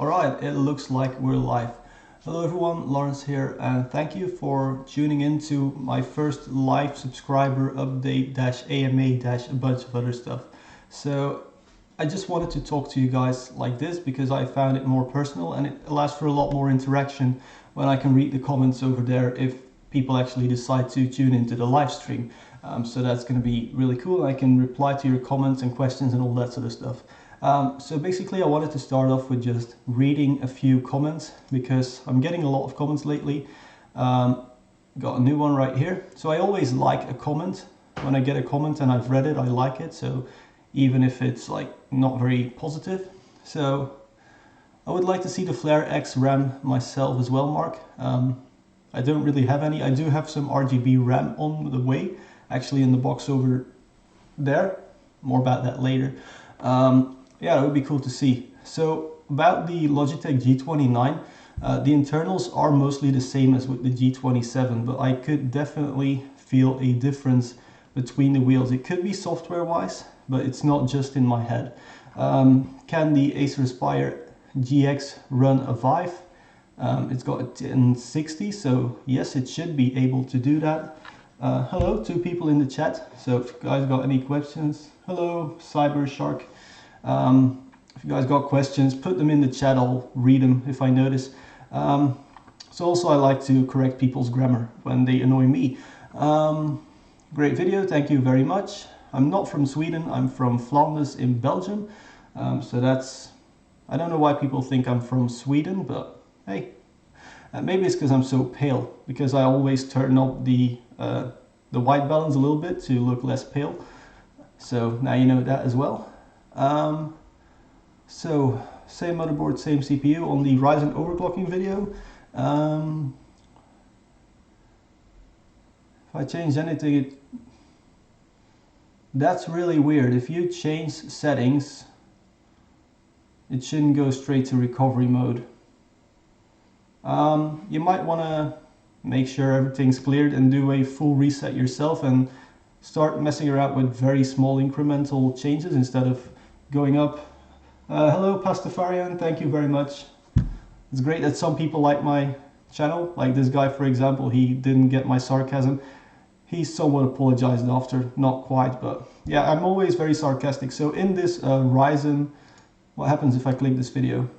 Alright, it looks like we're live. Hello everyone, Lawrence here, and thank you for tuning in to my first live subscriber update AMA a bunch of other stuff. So I just wanted to talk to you guys like this because I found it more personal and it allows for a lot more interaction when I can read the comments over there if people actually decide to tune into the live stream. So that's going to be really cool. I can reply to your comments and questions and all that sort of stuff. So basically I wanted to start off with just reading a few comments because I'm getting a lot of comments lately. Got a new one right here. So I always like a comment. When I get a comment and I've read it, I like it. So even if it's like not very positive. So I would like to see the Flare X RAM myself as well, Mark. I don't really have any. I do have some RGB RAM on the way, actually in the box over there. More about that later. Yeah, it would be cool to see. So about the Logitech G29, the internals are mostly the same as with the G27, but I could definitely feel a difference between the wheels. It could be software wise, but it's not just in my head. Can the Acer Aspire GX run a Vive? It's got a 1060, so yes, it should be able to do that. Hello, two people in the chat, so if you guys got any questions, hello, Cyber Shark. If you guys got questions, put them in the chat, I'll read them if I notice. So also I like to correct people's grammar when they annoy me. Great video, thank you very much. I'm not from Sweden, I'm from Flanders in Belgium. So that's, I don't know why people think I'm from Sweden, but hey, maybe it's because I'm so pale, because I always turn up the white balance a little bit to look less pale. So now you know that as well. So same motherboard, same CPU on the Ryzen overclocking video. If I change anything, that's really weird. If you change settings, it shouldn't go straight to recovery mode. You might want to make sure everything's cleared and do a full reset yourself and start messing around with very small incremental changes instead of going up. Hello Pastafarian, thank you very much. It's great that some people like my channel, like this guy for example, he didn't get my sarcasm. He somewhat apologized after, not quite, but yeah, I'm always very sarcastic. So in this Ryzen, what happens if I click this video?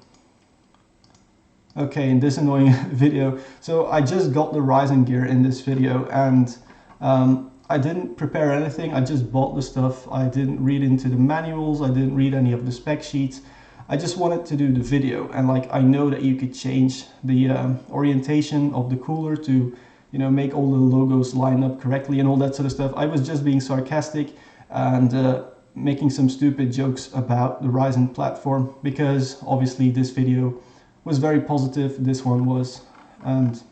Okay, in this annoying video. So I just got the Ryzen gear in this video and I didn't prepare anything, I just bought the stuff. I didn't read into the manuals, I didn't read any of the spec sheets. I just wanted to do the video and like I know that you could change the orientation of the cooler to, you know, make all the logos line up correctly and all that sort of stuff. I was just being sarcastic and making some stupid jokes about the Ryzen platform because obviously this video was very positive, this one was. And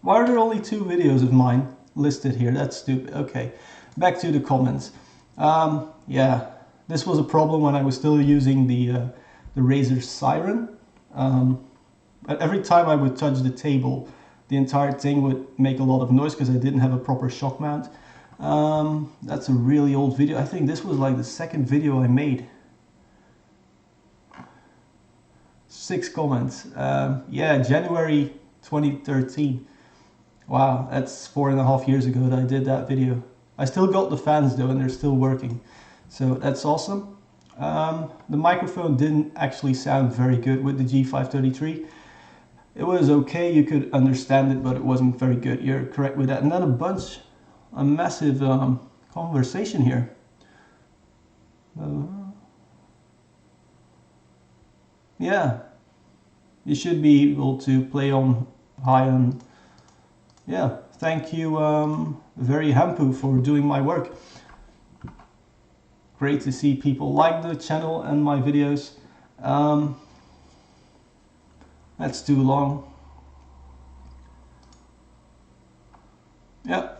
why are there only 2 videos of mine listed here? That's stupid. Okay, back to the comments. Yeah, this was a problem when I was still using the Razer Siren. Every time I would touch the table, the entire thing would make a lot of noise because I didn't have a proper shock mount. That's a really old video. I think this was like the 2nd video I made. 6 comments. Yeah, January 2013. Wow, that's 4.5 years ago that I did that video. I still got the fans though and they're still working. So that's awesome. The microphone didn't actually sound very good with the G533. It was okay, you could understand it, but it wasn't very good. You're correct with that. And then a massive conversation here. Yeah, you should be able to play on high end. Yeah, thank you very Hampu for doing my work. Great to see people like the channel and my videos. That's too long. Yeah,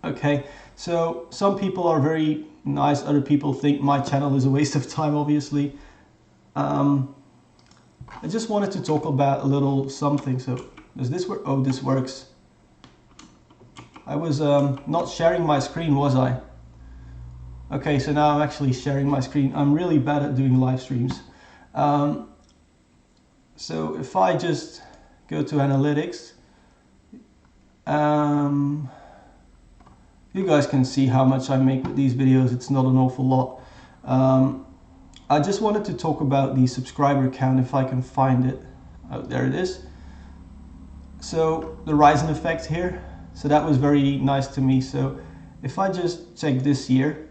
okay. So some people are very nice, other people think my channel is a waste of time, obviously. I just wanted to talk about a little something. So does this work? Oh, this works. I was not sharing my screen, was I? Okay, so now I'm actually sharing my screen. I'm really bad at doing live streams. So if I just go to analytics, you guys can see how much I make with these videos. It's not an awful lot. I just wanted to talk about the subscriber count if I can find it. Oh, there it is. So the Ryzen effect here. So that was very nice to me. So if I just check this year,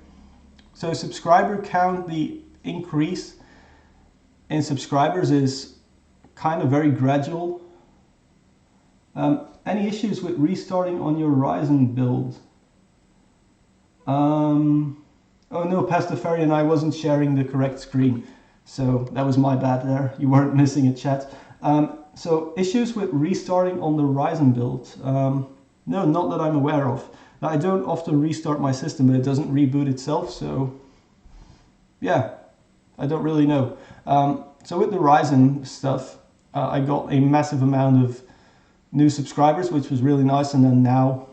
so subscriber count, the increase in subscribers is kind of very gradual. Any issues with restarting on your Ryzen build? Oh no, Pastafarian, I wasn't sharing the correct screen. So that was my bad there. You weren't missing a chat. So issues with restarting on the Ryzen build? No, not that I'm aware of. Now, I don't often restart my system, but it doesn't reboot itself. So yeah, I don't really know. So with the Ryzen stuff, I got a massive amount of new subscribers, which was really nice. And then now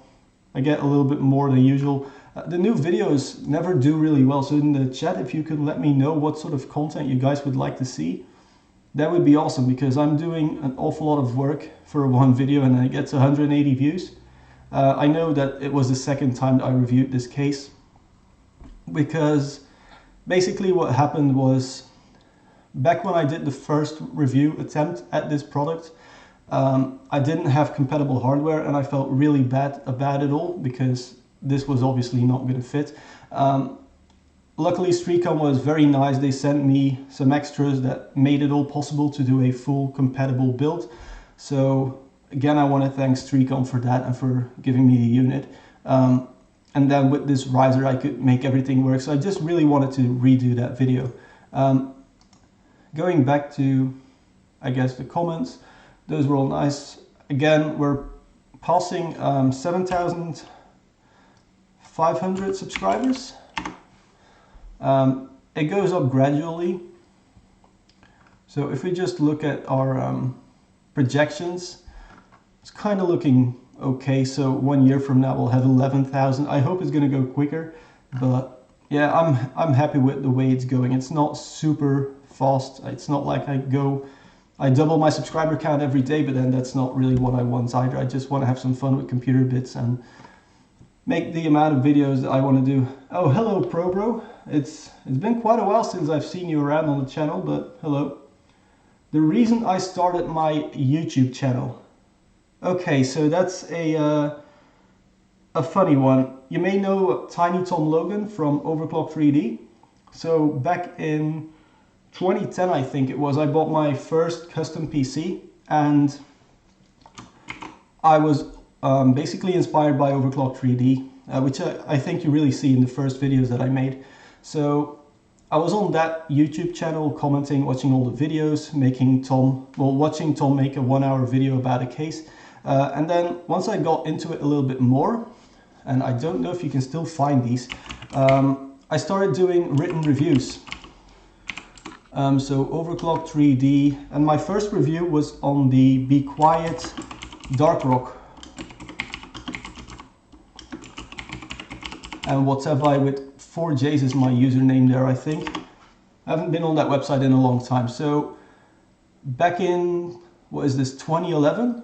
I get a little bit more than usual. The new videos never do really well. So in the chat, if you could let me know what sort of content you guys would like to see, that would be awesome, because I'm doing an awful lot of work for one video and it gets 180 views. I know that it was the second time that I reviewed this case, because basically what happened was, back when I did the first review attempt at this product, I didn't have compatible hardware and I felt really bad about it all, because this was obviously not going to fit. Luckily, Streacom was very nice. They sent me some extras that made it all possible to do a full compatible build. So again, I want to thank Streacom for that and for giving me the unit. And then with this riser, I could make everything work. So I just really wanted to redo that video. Going back to, I guess, the comments, those were all nice. Again, we're passing 7,500 subscribers. It goes up gradually. So if we just look at our projections, it's kind of looking okay. So 1 year from now we'll have 11,000. I hope it's going to go quicker, but yeah, I'm happy with the way it's going. It's not super fast. It's not like I double my subscriber count every day, but then that's not really what I want either. I just want to have some fun with computer bits and make the amount of videos that I want to do. Oh, hello ProBro. It's been quite a while since I've seen you around on the channel, but hello. The reason I started my YouTube channel. Okay, so that's a funny one. You may know Tiny Tom Logan from Overclock 3D. So back in 2010, I think it was, I bought my first custom PC, and I was basically inspired by Overclock 3D, which I think you really see in the first videos that I made. So I was on that YouTube channel commenting, watching all the videos, watching Tom make a 1 hour video about a case. And then once I got into it a little bit more, and I don't know if you can still find these, I started doing written reviews. So Overclock 3D, and my first review was on the Be Quiet Dark Rock. And whatever with 4Js is my username there, I think. I haven't been on that website in a long time. So back in, what is this, 2011?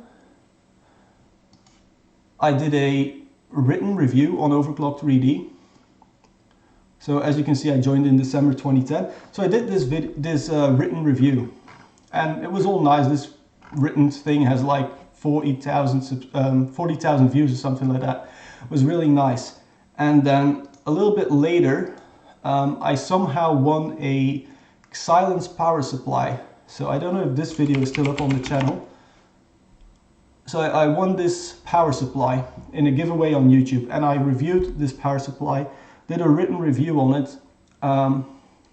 I did a written review on Overclock 3D. So as you can see, I joined in December 2010. So I did this written review, and it was all nice. This written thing has like 40,000 views or something like that. It was really nice. And then a little bit later, I somehow won a Xilinx power supply. So I don't know if this video is still up on the channel. So I won this power supply in a giveaway on YouTube, and I reviewed this power supply, did a written review on it,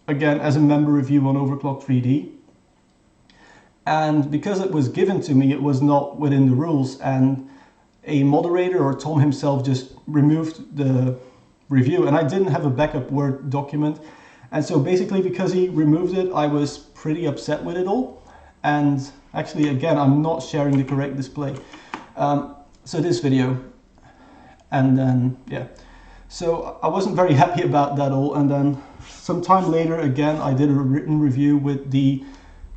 again as a member review on Overclock 3D. And because it was given to me, it was not within the rules, and a moderator, or Tom himself, just removed the review, and I didn't have a backup Word document. And so basically, because he removed it, I was pretty upset with it all. And actually, again, I'm not sharing the correct display. So this video, and then yeah, so I wasn't very happy about that all. And then some time later, again, I did a written review with the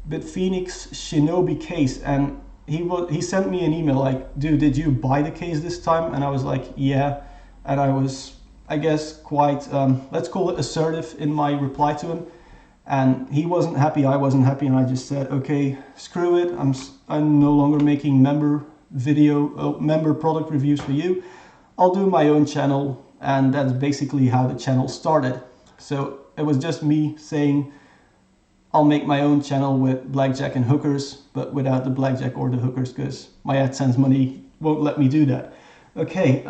Bitphoenix Shinobi case, and he sent me an email like, dude, did you buy the case this time? And I was like, yeah. And I was, I guess, quite, let's call it assertive in my reply to him. And he wasn't happy, I wasn't happy, and I just said, okay, screw it. I'm no longer making member product reviews for you. I'll do my own channel, and that's basically how the channel started. So it was just me saying, I'll make my own channel with blackjack and hookers, but without the blackjack or the hookers, because my AdSense money won't let me do that. Okay,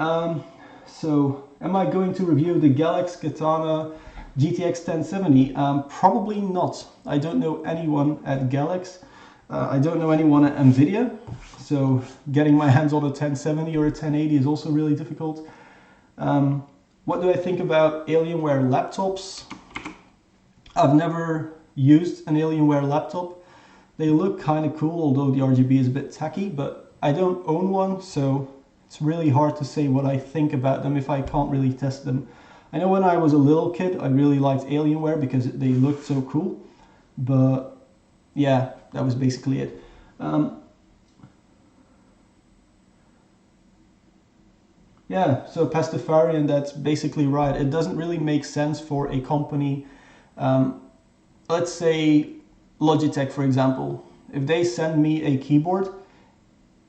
so am I going to review the Galax Katana GTX 1070? Probably not. I don't know anyone at Galax. I don't know anyone at Nvidia. So getting my hands on a 1070 or a 1080 is also really difficult. What do I think about Alienware laptops? I've never used an Alienware laptop. They look kind of cool, although the RGB is a bit tacky, but I don't own one, so it's really hard to say what I think about them if I can't really test them. I know when I was a little kid, I really liked Alienware because they looked so cool, but yeah, that was basically it. Yeah, so Pastafarian, that's basically right. It doesn't really make sense for a company, let's say Logitech, for example. If they send me a keyboard,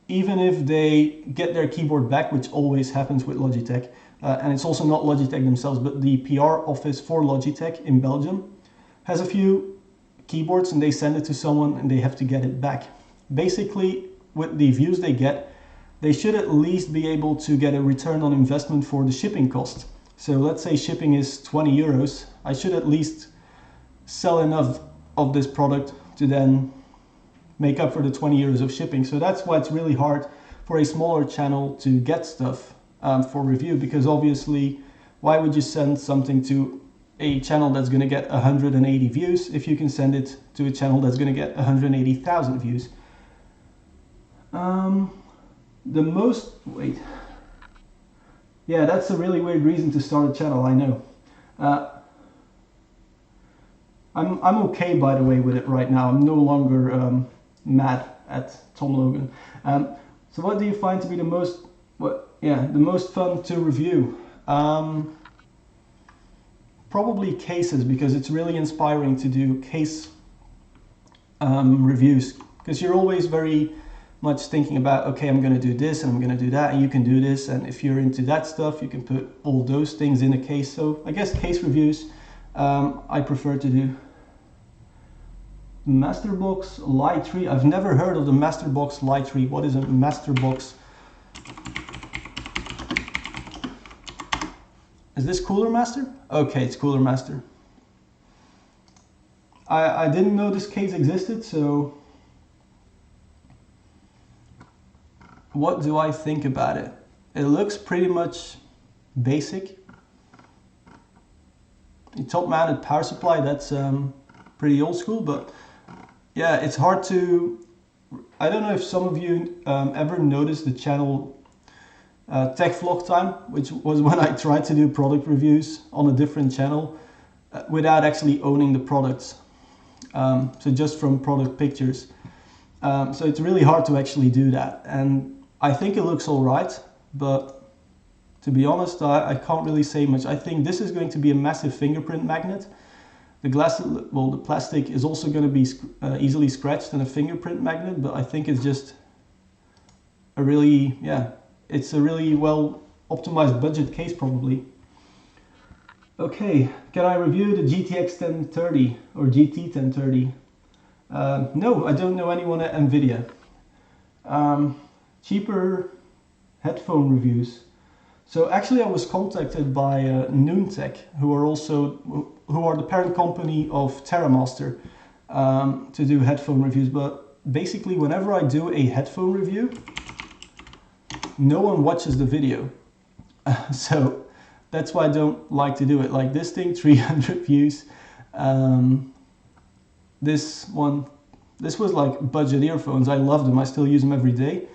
even if they get their keyboard back, which always happens with Logitech, and it's also not Logitech themselves, but the PR office for Logitech in Belgium has a few keyboards, and they send it to someone and they have to get it back. Basically, with the views they get, they should at least be able to get a return on investment for the shipping cost. So let's say shipping is 20 euros. I should at least sell enough of this product to then make up for the 20 euros of shipping. So that's why it's really hard for a smaller channel to get stuff for review, because obviously, why would you send something to a channel that's going to get 180 views if you can send it to a channel that's going to get 180,000 views? Yeah, that's a really weird reason to start a channel, I know. I'm okay, by the way, with it right now. I'm no longer mad at Tom Logan. So what do you find to be the most fun to review? Probably cases, because it's really inspiring to do case reviews, because you're always very much thinking about, okay, I'm going to do this and I'm going to do that, and you can do this, and if you're into that stuff, you can put all those things in a case. So I guess case reviews I prefer to do. Masterbox Light 3. I've never heard of the Masterbox Light 3. What is a Masterbox? Is this Cooler Master? Okay, it's Cooler Master. I didn't know this case existed, so what do I think about it? It looks pretty much basic. The top mounted power supply, that's pretty old school, but yeah, it's hard to, I don't know if some of you ever noticed the channel Tech Vlog Time, which was when I tried to do product reviews on a different channel without actually owning the products. So just from product pictures. So it's really hard to actually do that. And I think it looks all right, but to be honest, I can't really say much. I think this is going to be a massive fingerprint magnet. The glass, well, the plastic is also going to be easily scratched in a fingerprint magnet, but I think it's just a really, it's a really well optimized budget case probably. Okay, can I review the GTX 1030 or GT 1030? No, I don't know anyone at Nvidia. Cheaper headphone reviews. So actually I was contacted by Noontech, who are the parent company of TerraMaster, to do headphone reviews. But basically whenever I do a headphone review, no one watches the video. So that's why I don't like to do it. Like this thing, 300 views. This was like budget earphones. I love them. I still use them every day.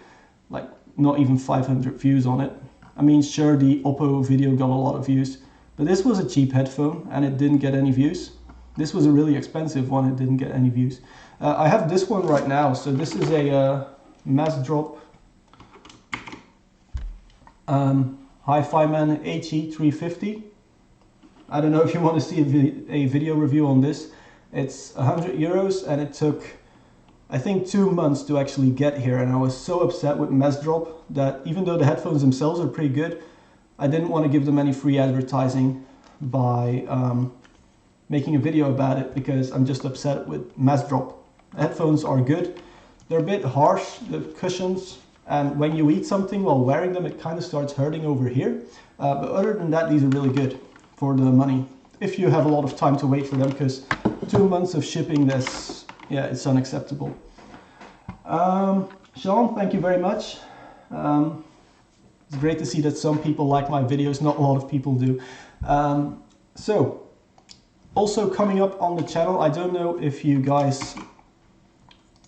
Like not even 500 views on it. I mean, sure, the Oppo video got a lot of views, but this was a cheap headphone and it didn't get any views. This was a really expensive one, it didn't get any views. I have this one right now, so this is a Massdrop HiFiMan HE350. I don't know if you want to see a video review on this. It's 100 euros and it took, I think, 2 months to actually get here, and I was so upset with Massdrop that even though the headphones themselves are pretty good, I didn't want to give them any free advertising by making a video about it, because I'm just upset with Massdrop. Headphones are good. They're a bit harsh, the cushions, and when you eat something while wearing them, it kind of starts hurting over here. But other than that, these are really good for the money, if you have a lot of time to wait for them, because 2 months of shipping this, yeah, it's unacceptable. Sean, thank you very much. It's great to see that some people like my videos, not a lot of people do. So, also coming up on the channel, I don't know if you guys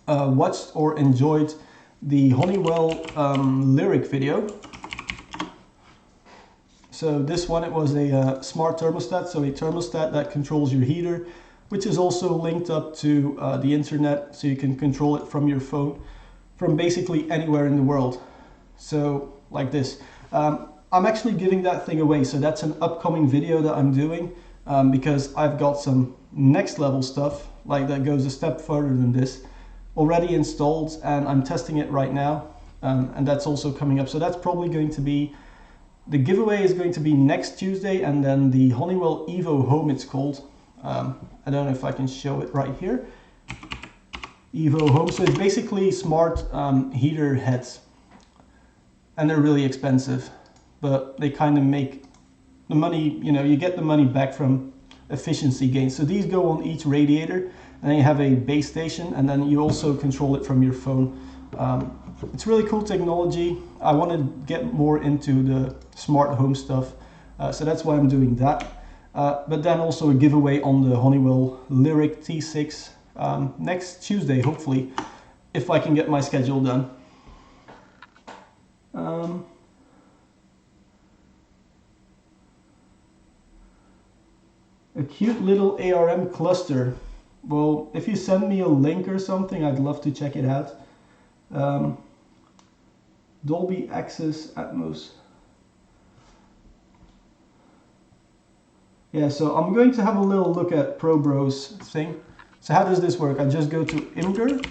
watched or enjoyed the Honeywell Lyric video. So this one, it was a smart thermostat, so a thermostat that controls your heater, which is also linked up to the internet, so you can control it from your phone, from basically anywhere in the world. So like this. I'm actually giving that thing away, so that's an upcoming video that I'm doing, because I've got some next level stuff, like that goes a step further than this, already installed, and I'm testing it right now, and that's also coming up. So that's probably going to be, the giveaway is going to be next Tuesday, and then the Honeywell Evo Home, it's called. I don't know if I can show it right here. Evo Home, so it's basically smart heater heads, and they're really expensive, but they kind of make the money, you know, you get the money back from efficiency gains. So these go on each radiator, and then you have a base station, and then you also control it from your phone. It's really cool technology. I want to get more into the smart home stuff, so that's why I'm doing that. But then also a giveaway on the Honeywell Lyric T6 next Tuesday, hopefully, if I can get my schedule done. A cute little ARM cluster. Well, if you send me a link or something, I'd love to check it out. Dolby Access Atmos. Yeah, so I'm going to have a little look at ProBros thing. So how does this work? I just go to Imgur.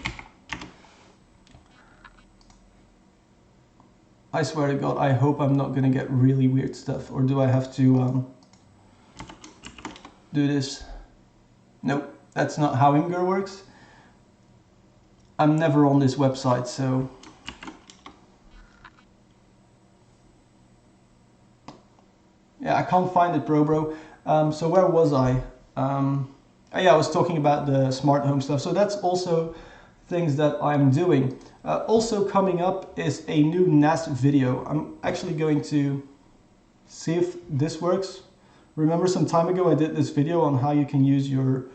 I swear to God, I hope I'm not gonna get really weird stuff, or do I have to do this? Nope, that's not how Imgur works. I'm never on this website, so yeah, I can't find it, bro. So where was I? Yeah, I was talking about the smart home stuff. So that's also things that I'm doing. Also coming up is a new NAS video. I'm actually going to see if this works. Remember some time ago I did this video on how you can use your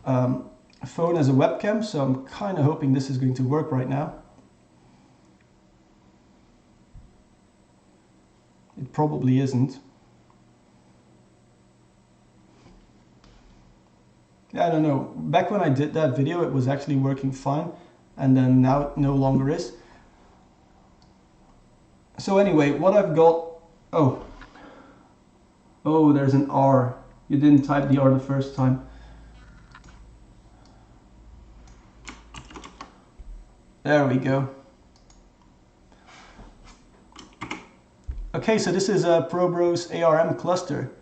phone as a webcam, so I'm kind of hoping this is going to work right now. It probably isn't. Yeah, I don't know. Back when I did that video, it was actually working fine, and then now it no longer is. So anyway, what I've got... Oh, there's an R. You didn't type the R the first time. There we go. Okay, so this is a ProBros ARM cluster.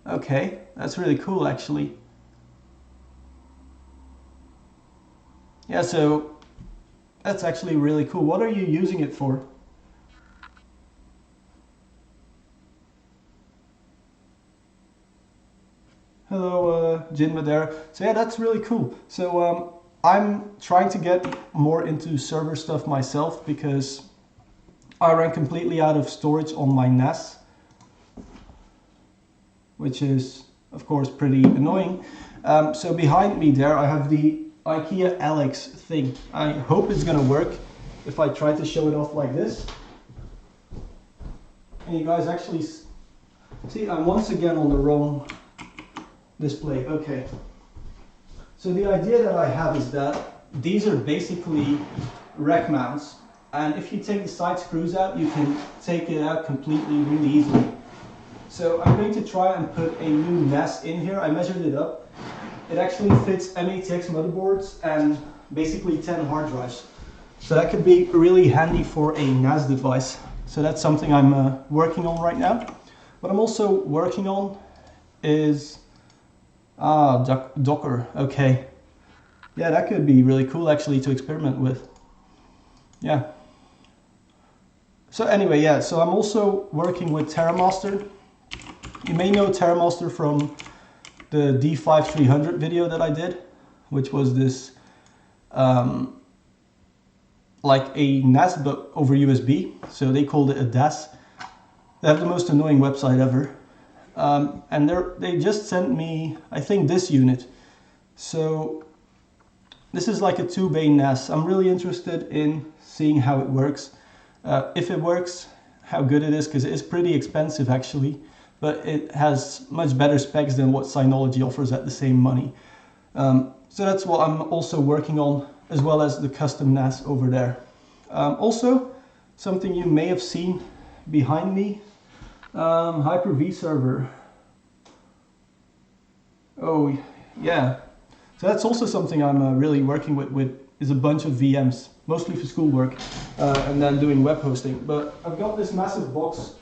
Okay, that's really cool actually. Yeah, so that's actually really cool. What are you using it for? Hello, Jinma there. So yeah, that's really cool. So I'm trying to get more into server stuff myself, because I ran completely out of storage on my NAS, which is of course pretty annoying. So behind me there I have the IKEA Alex thing. I hope it's gonna work if I try to show it off like this. And you guys actually see, I'm once again on the wrong display. Okay. So the idea that I have is that these are basically rack mounts, and if you take the side screws out, you can take it out completely really easily. So I'm going to try and put a new NAS in here. I measured it up. It actually fits M-ATX motherboards and basically 10 hard drives. So that could be really handy for a NAS device. So that's something I'm working on right now. What I'm also working on is Docker. Okay. Yeah, that could be really cool actually to experiment with. Yeah. So anyway, yeah, so I'm also working with TerraMaster. You may know TerraMaster from the D5300 video that I did, which was this like a NAS but over USB. So they called it a DAS. They have the most annoying website ever. And they just sent me, I think, this unit. So this is like a 2-bay NAS. I'm really interested in seeing how it works. If it works, how good it is, because it is pretty expensive actually, but it has much better specs than what Synology offers at the same money. So that's what I'm also working on, as well as the custom NAS over there. Also, something you may have seen behind me, Hyper-V server. Oh yeah, so that's also something I'm really working with is a bunch of VMs, mostly for schoolwork, and then doing web hosting. But I've got this massive box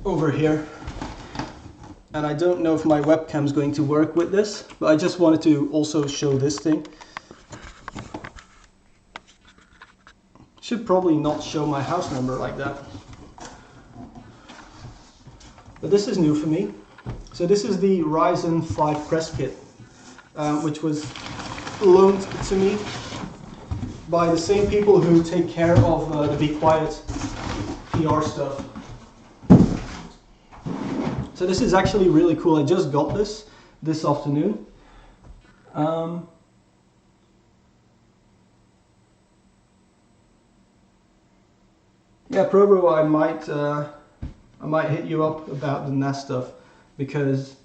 over here, and I don't know if my webcam's going to work with this, but I just wanted to also show this thing. Should probably not show my house number like that, but this is new for me. So this is the Ryzen 5 press kit, which was loaned to me by the same people who take care of the Be Quiet PR stuff. So this is actually really cool. I just got this afternoon. Yeah, Probro, I might hit you up about the NAS stuff, because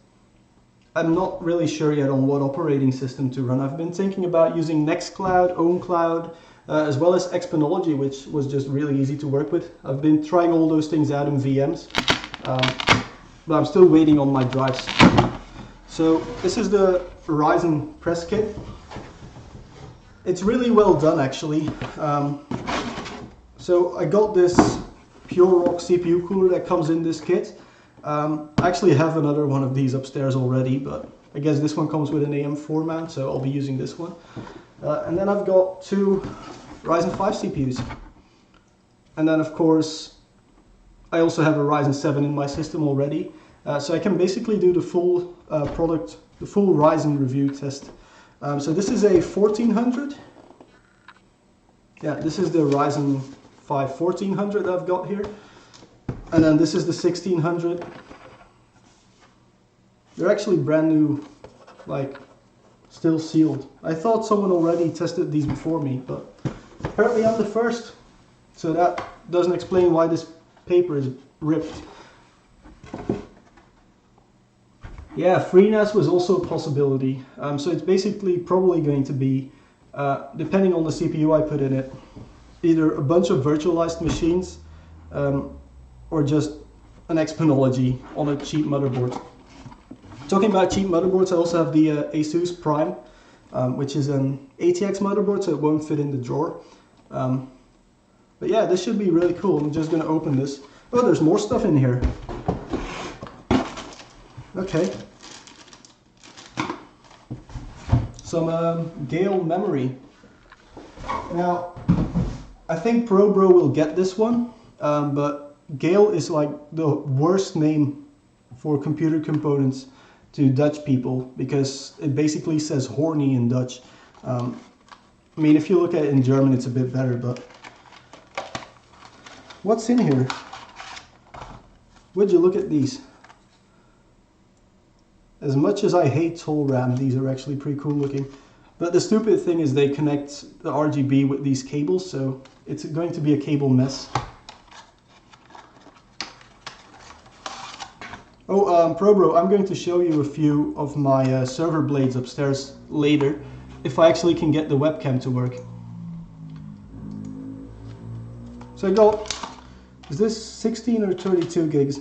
I'm not really sure yet on what operating system to run. I've been thinking about using Nextcloud, OwnCloud, as well as Exponology, which was just really easy to work with. I've been trying all those things out in VMs, but I'm still waiting on my drives. So this is the Ryzen press kit. It's really well done actually. So I got this PureRock CPU cooler that comes in this kit. I actually have another one of these upstairs already, but I guess this one comes with an AM4 mount, so I'll be using this one. And then I've got 2 Ryzen 5 CPUs. And then of course, I also have a Ryzen 7 in my system already. So I can basically do the full the full Ryzen review test. So this is a 1400. Yeah, this is the Ryzen 5 1400 that I've got here. And then this is the 1600. They're actually brand new, like still sealed. I thought someone already tested these before me, but apparently I'm the first. So that doesn't explain why this paper is ripped. Yeah, FreeNAS was also a possibility. So it's basically probably going to be, depending on the CPU I put in it, either a bunch of virtualized machines, or just an Exponology on a cheap motherboard. Talking about cheap motherboards, I also have the Asus Prime, which is an ATX motherboard, so it won't fit in the drawer. But yeah, this should be really cool. I'm just going to open this. Oh, there's more stuff in here. Okay. Some Gale memory. Now, I think Probro will get this one, but Gale is like the worst name for computer components to Dutch people, because it basically says horny in Dutch. I mean, if you look at it in German, it's a bit better, but what's in here? Would you look at these? As much as I hate Toll RAM, these are actually pretty cool looking. But the stupid thing is they connect the RGB with these cables, so it's going to be a cable mess. Oh, ProBro, I'm going to show you a few of my server blades upstairs later, if I actually can get the webcam to work. So I got, is this 16 or 32 gigs?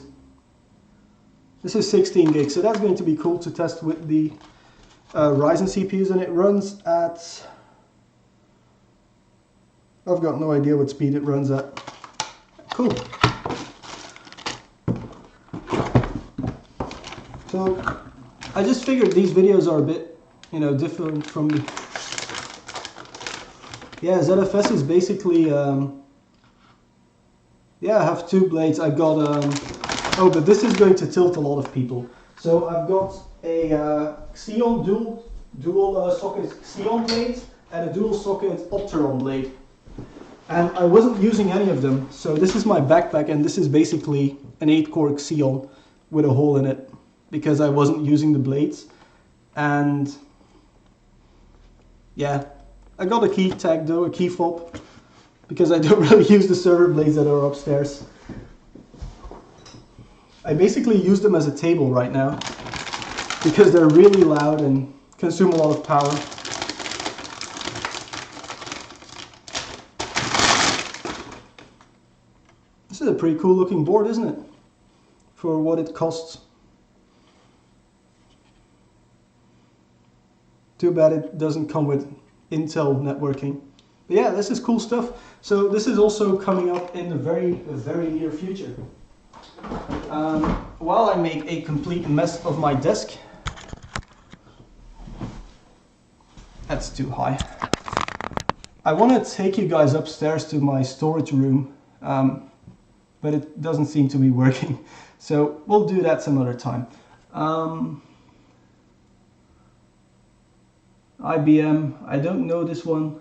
This is 16 gigs, so that's going to be cool to test with the Ryzen CPUs, and it runs at, I've got no idea what speed it runs at. Cool. So I just figured these videos are a bit, you know, different from the... Yeah, ZFS is basically, yeah, I have two blades. I got, oh, but this is going to tilt a lot of people. So I've got a Xeon dual socket Xeon blade and a dual socket Opteron blade. And I wasn't using any of them. So this is my backpack, and this is basically an 8-core Xeon with a hole in it, because I wasn't using the blades. And yeah, I got a key tag though, a key fob, because I don't really use the server blades that are upstairs. I basically use them as a table right now, because they're really loud and consume a lot of power. This is a pretty cool looking board, isn't it? For what it costs. Too bad it doesn't come with Intel networking. But yeah, this is cool stuff. So this is also coming up in the very near future. While I make a complete mess of my desk. That's too high. I want to take you guys upstairs to my storage room, but it doesn't seem to be working. So we'll do that some other time. IBM, I don't know this one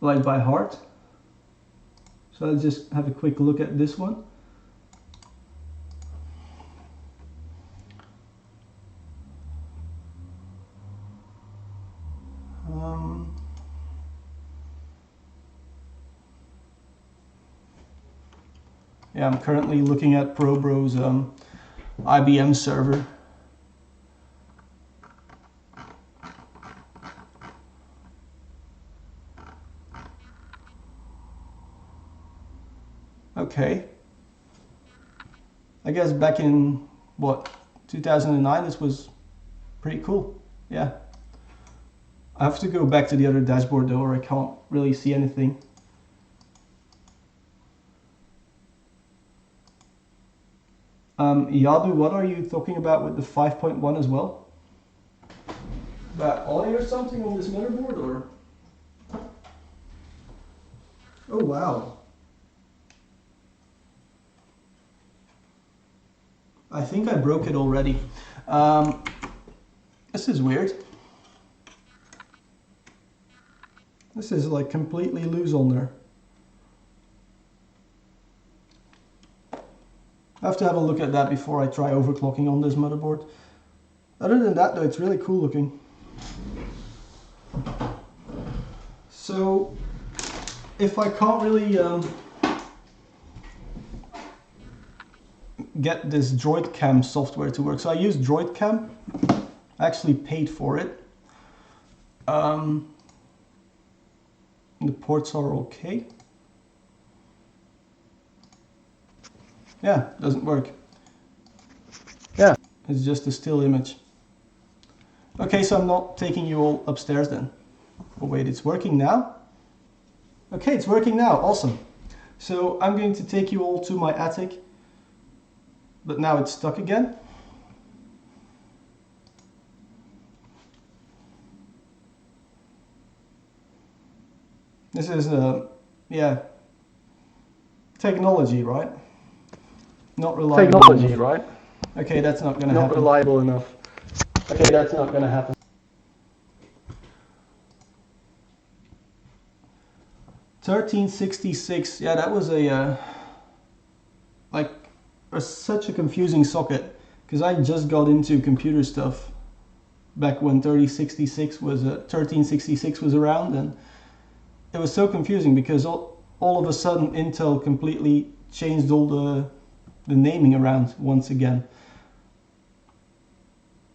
like by heart. So I'll just have a quick look at this one. Yeah, I'm currently looking at ProBro's IBM server. Okay. I guess back in, what, 2009, this was pretty cool. Yeah. I have to go back to the other dashboard though, or I can't really see anything. Yadu, what are you talking about with the 5.1 as well? About audio or something on this motherboard, or? Oh wow. I think I broke it already. This is weird. This is like completely loose on there. I have to have a look at that before I try overclocking on this motherboard. Other than that though, it's really cool looking. So, if I can't really get this DroidCam software to work, so I use DroidCam, I actually paid for it. The ports are okay. Yeah, doesn't work. Yeah, it's just a still image. Okay, so I'm not taking you all upstairs then. Oh wait, it's working now? Okay, it's working now, awesome. So I'm going to take you all to my attic, but now it's stuck again. This is, yeah, technology, right? Not reliable Technology, enough. right? Okay, that's not gonna happen. Not reliable enough. Okay, that's not gonna happen. $1366, yeah, that was a, such a confusing socket, because I just got into computer stuff back when 1366 was around, and it was so confusing because all of a sudden Intel completely changed all the the naming around once again.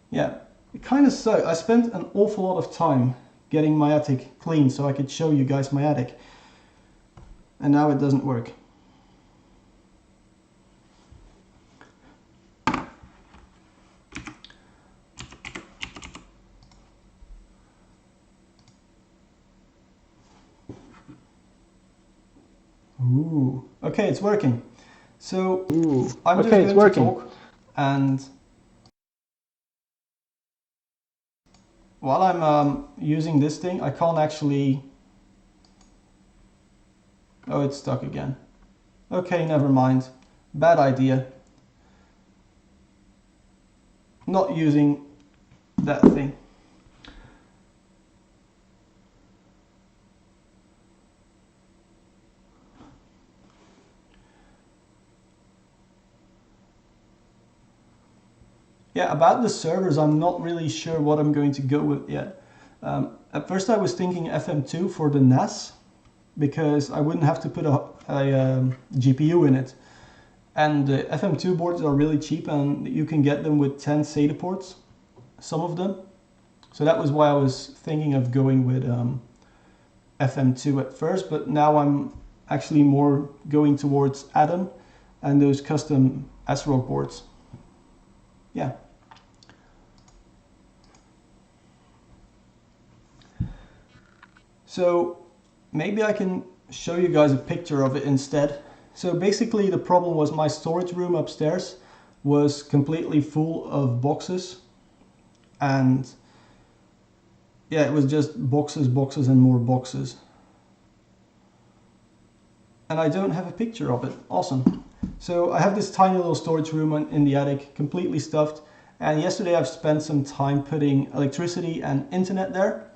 Yeah, it kind of sucks. I spent an awful lot of time getting my attic clean so I could show you guys my attic. And now it doesn't work. Ooh, okay, it's working. So I'm just going to talk, and while I'm using this thing, I can't actually... Oh, it's stuck again. Okay, never mind. Bad idea. Not using that thing. Yeah, about the servers, I'm not really sure what I'm going to go with yet. At first I was thinking FM2 for the NAS, because I wouldn't have to put a GPU in it. And the FM2 boards are really cheap, and you can get them with 10 SATA ports, some of them. So that was why I was thinking of going with FM2 at first, but now I'm actually more going towards Atom and those custom ASRock boards. Yeah. So maybe I can show you guys a picture of it instead. So basically the problem was my storage room upstairs was completely full of boxes, and yeah, it was just boxes, boxes and more boxes. And I don't have a picture of it. Awesome. So I have this tiny little storage room in the attic, completely stuffed. And yesterday I've spent some time putting electricity and internet there.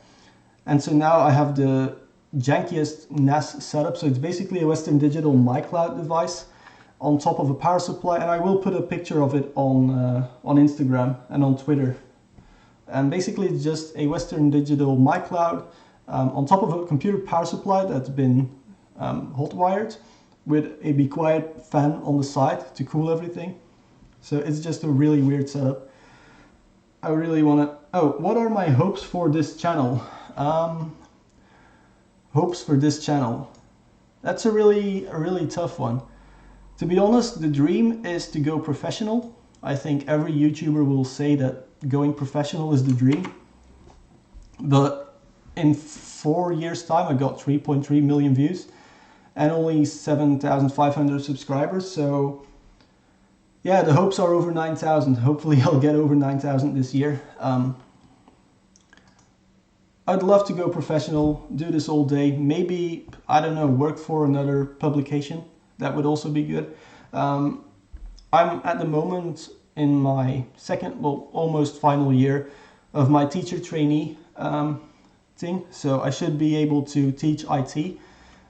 And so now I have the jankiest NAS setup. So it's basically a Western Digital MyCloud device on top of a power supply. And I will put a picture of it on Instagram and on Twitter. And basically it's just a Western Digital MyCloud on top of a computer power supply that's been hot wired with a Be Quiet fan on the side to cool everything. So it's just a really weird setup. I really want to... Oh, what are my hopes for this channel? Hopes for this channel. That's a really tough one. To be honest, the dream is to go professional. I think every YouTuber will say that going professional is the dream. But in 4 years' time, I got 3.3 million views and only 7,500 subscribers. So yeah, the hopes are over 9,000. Hopefully I'll get over 9,000 this year. I'd love to go professional, do this all day. Maybe, I don't know, work for another publication. That would also be good. I'm at the moment in my second, well, almost final year of my teacher trainee thing. So I should be able to teach IT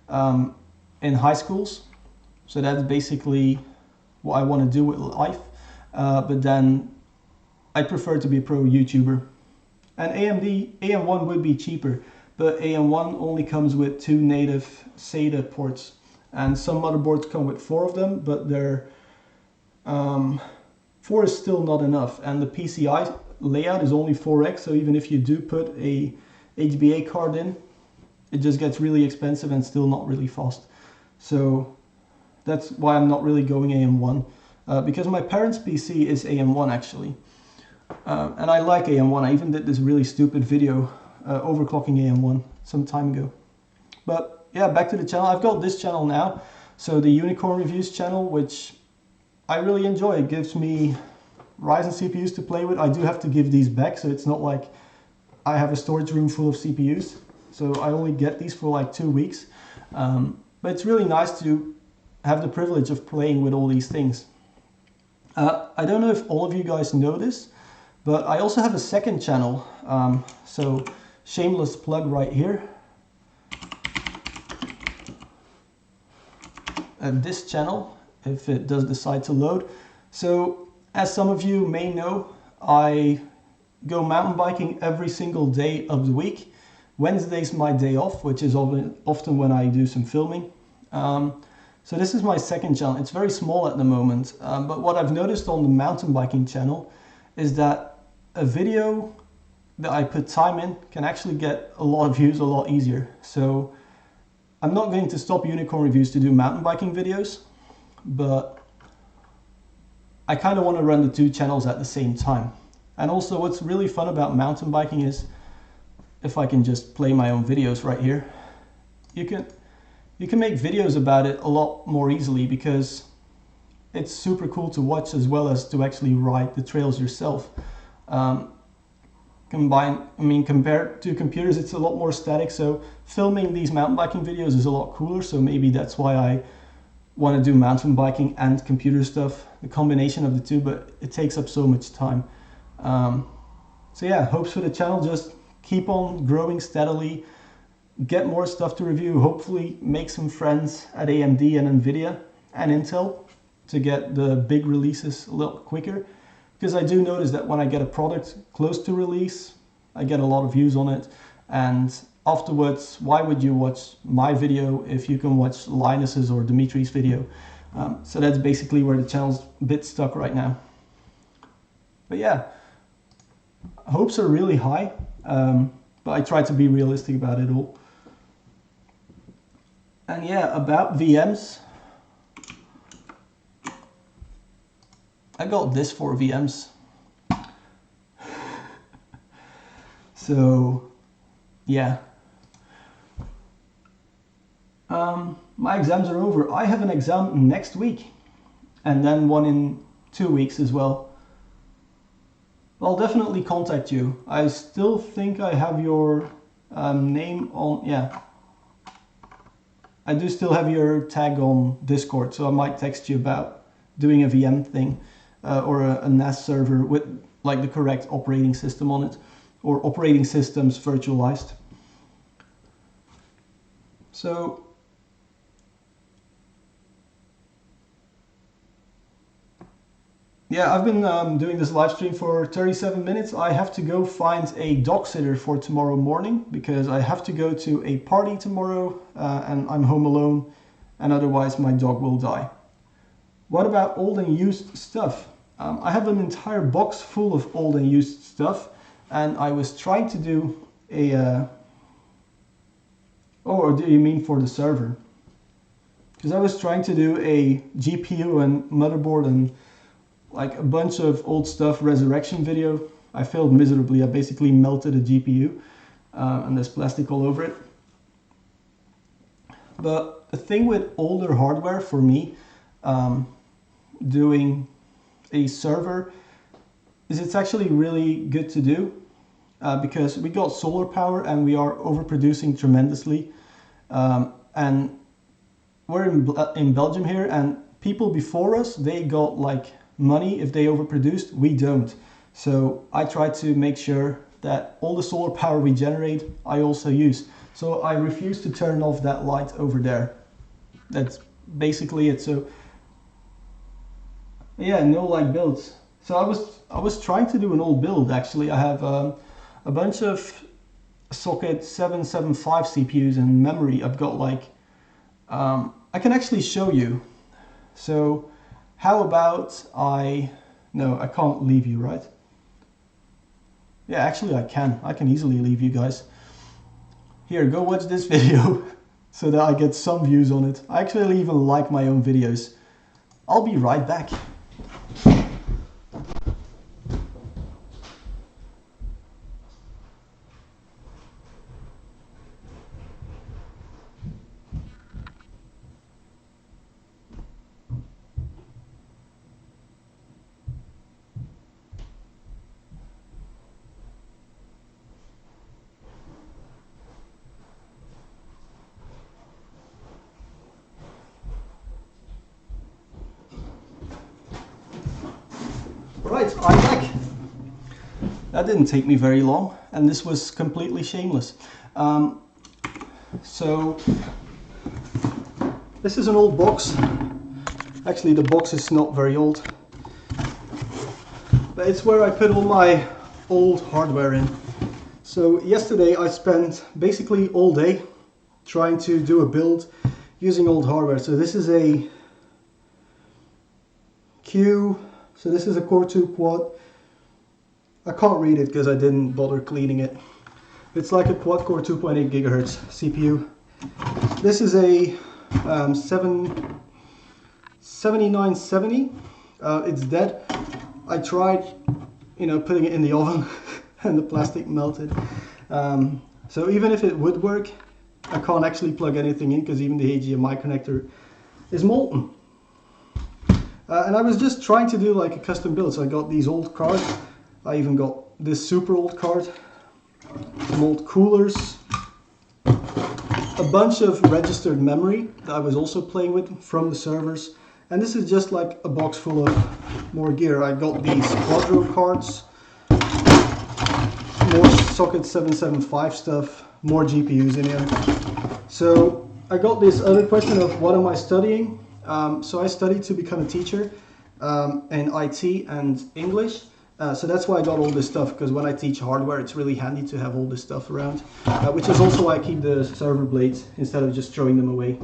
in high schools. So that's basically what I want to do with life. But then I prefer to be a pro YouTuber. And AM1 would be cheaper, but AM1 only comes with 2 native SATA ports. And some motherboards come with 4 of them, but they're 4 is still not enough. And the PCI layout is only 4x, so even if you do put a HBA card in, it just gets really expensive and still not really fast. So that's why I'm not really going AM1, because my parents' PC is AM1 actually. And I like AM1. I even did this really stupid video overclocking AM1 some time ago. But yeah, back to the channel. I've got this channel now, so the Unicorn Reviews channel, which I really enjoy. It gives me Ryzen CPUs to play with. I do have to give these back, so it's not like I have a storage room full of CPUs. So I only get these for like 2 weeks. But it's really nice to have the privilege of playing with all these things. I don't know if all of you guys know this, but I also have a second channel. So shameless plug right here. This channel, if it does decide to load. So as some of you may know, I go mountain biking every single day of the week. Wednesday's my day off, which is often when I do some filming. So this is my second channel. It's very small at the moment, but what I've noticed on the mountain biking channel is that a video that I put time in can actually get a lot of views a lot easier. So I'm not going to stop Unicorn Reviews to do mountain biking videos, but I kind of want to run the two channels at the same time. And also what's really fun about mountain biking is, if I can just play my own videos right here, you can make videos about it a lot more easily because it's super cool to watch as well as to actually ride the trails yourself. Compared to computers, it's a lot more static, so filming these mountain biking videos is a lot cooler, so maybe that's why I want to do mountain biking and computer stuff, the combination of the two, but it takes up so much time. So yeah, hopes for the channel, just keep on growing steadily, get more stuff to review, hopefully make some friends at AMD and Nvidia and Intel to get the big releases a little quicker. Because I do notice that when I get a product close to release, I get a lot of views on it. And afterwards, why would you watch my video if you can watch Linus's or Dimitri's video? So that's basically where the channel's a bit stuck right now. But yeah, hopes are really high, but I try to be realistic about it all. And yeah, about VMs, I got this for VMs. So yeah, my exams are over. I have an exam next week and then one in 2 weeks as well. I'll definitely contact you. I still think I have your name on, yeah. I do still have your tag on Discord, so I might text you about doing a VM thing or a NAS server with like the correct operating system on it, or operating systems virtualized. So yeah, I've been doing this live stream for 37 minutes. I have to go find a dog sitter for tomorrow morning because I have to go to a party tomorrow and I'm home alone, and otherwise my dog will die. What about old and used stuff? I have an entire box full of old and used stuff, and I was trying to do a... or do you mean for the server? Because I was trying to do a GPU and motherboard and like a bunch of old stuff resurrection video. I failed miserably. I basically melted a GPU and there's plastic all over it. But the thing with older hardware for me, doing a server, is it's actually really good to do because we got solar power and we are overproducing tremendously. And we're in Belgium here, and people before us, they got like money if they overproduced. We don't. So I try to make sure that all the solar power we generate I also use. So I refuse to turn off that light over there. That's basically it. So yeah, no like builds. So I was trying to do an old build actually. I have a bunch of socket 775 CPUs and memory. I've got like I can actually show you. So how about no, I can't leave you, right? Yeah, actually I can easily leave you guys. Here, go watch this video so that I get some views on it. I actually even like my own videos. I'll be right back. Right, I'm back. That didn't take me very long, and this was completely shameless. So this is an old box. Actually, the box is not very old, but it's where I put all my old hardware in. So yesterday I spent basically all day trying to do a build using old hardware. So this is a Q, so this is a Core 2 quad. I can't read it because I didn't bother cleaning it. It's like a quad core 2.8 gigahertz CPU. This is a 7970. It's dead. I tried, putting it in the oven and the plastic melted. So even if it would work, I can't actually plug anything in because even the HDMI connector is molten. And I was just trying to do like a custom build, so I got these old cards. I even got this super old card, some old coolers, a bunch of registered memory that I was also playing with from the servers. And this is just like a box full of more gear. I got these Quadro cards, more Socket 775 stuff, more GPUs in here. So I got this other question of what am I studying? So I studied to become a teacher in IT and English. So that's why I got all this stuff, because when I teach hardware, it's really handy to have all this stuff around, which is also why I keep the server blades instead of just throwing them away.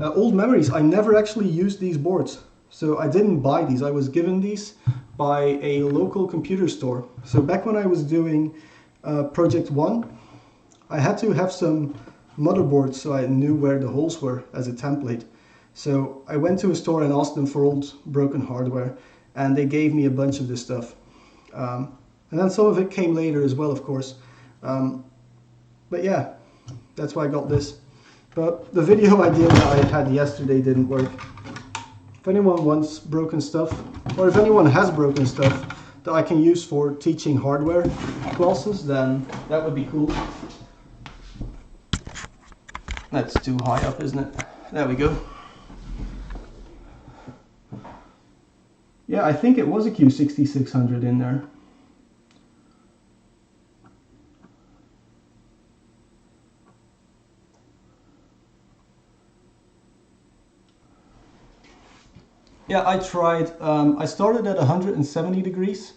Old memories, I never actually used these boards. So I didn't buy these, I was given these by a local computer store. So back when I was doing Project One, I had to have some motherboards so I knew where the holes were as a template. So I went to a store and asked them for old broken hardware, and they gave me a bunch of this stuff. And then some of it came later as well, of course. But yeah, that's why I got this. But the video idea that I had yesterday didn't work. If anyone wants broken stuff, or if anyone has broken stuff that I can use for teaching hardware classes, then that would be cool. That's too high up, isn't it? There we go. Yeah, I think it was a Q6600 in there. Yeah, I tried. I started at 170 degrees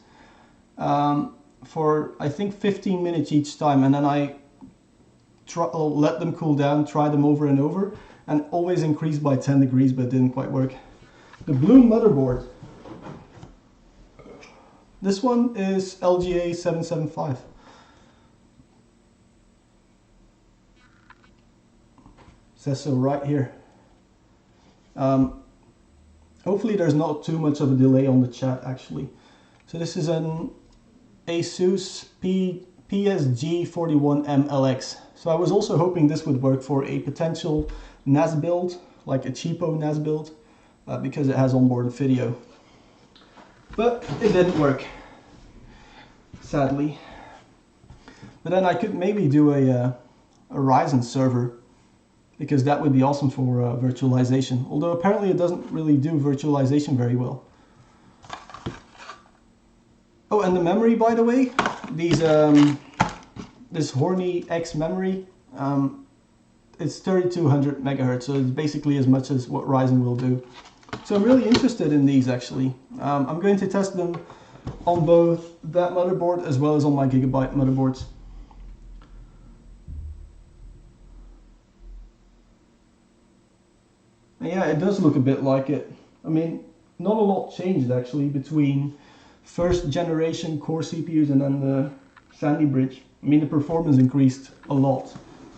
for I think 15 minutes each time, and then I let them cool down, try them over and over, and always increased by 10 degrees, but it didn't quite work. The Bloom motherboard. This one is LGA 775. Says so right here. Hopefully there's not too much of a delay on the chat actually. So this is an Asus PSG41MLX. So I was also hoping this would work for a potential NAS build, like a cheapo NAS build, because it has onboard video. But it didn't work, sadly. But then I could maybe do a Ryzen server, because that would be awesome for virtualization. Although apparently it doesn't really do virtualization very well. Oh, and the memory, by the way, these this Horny X memory, it's 3200 megahertz, so it's basically as much as what Ryzen will do. So I'm really interested in these actually. I'm going to test them on both that motherboard as well as on my Gigabyte motherboards. And yeah, it does look a bit like it. I mean, not a lot changed actually between first generation core CPUs and then the Sandy Bridge. I mean, the performance increased a lot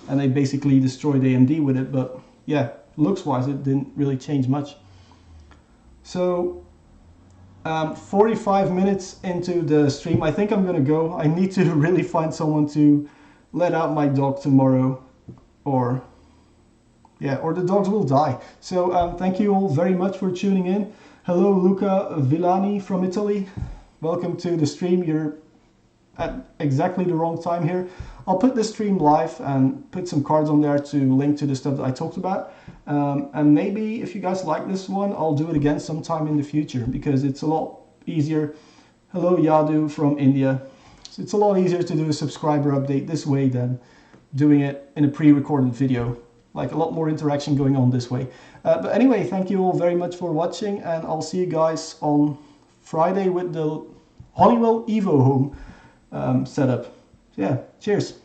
and they basically destroyed AMD with it, but yeah, looks wise it didn't really change much. So 45 minutes into the stream, I think I'm gonna go. I need to really find someone to let out my dog tomorrow, or the dogs will die. So thank you all very much for tuning in. Hello Luca Villani from Italy. Welcome to the stream. You're at exactly the wrong time here. I'll put the stream live and put some cards on there to link to the stuff that I talked about. And maybe if you guys like this one, I'll do it again sometime in the future because it's a lot easier. Hello Yadu from India. So it's a lot easier to do a subscriber update this way than doing it in a pre-recorded video. Like a lot more interaction going on this way. But anyway, thank you all very much for watching, and I'll see you guys on Friday with the Honeywell Evo Home setup. So yeah, cheers.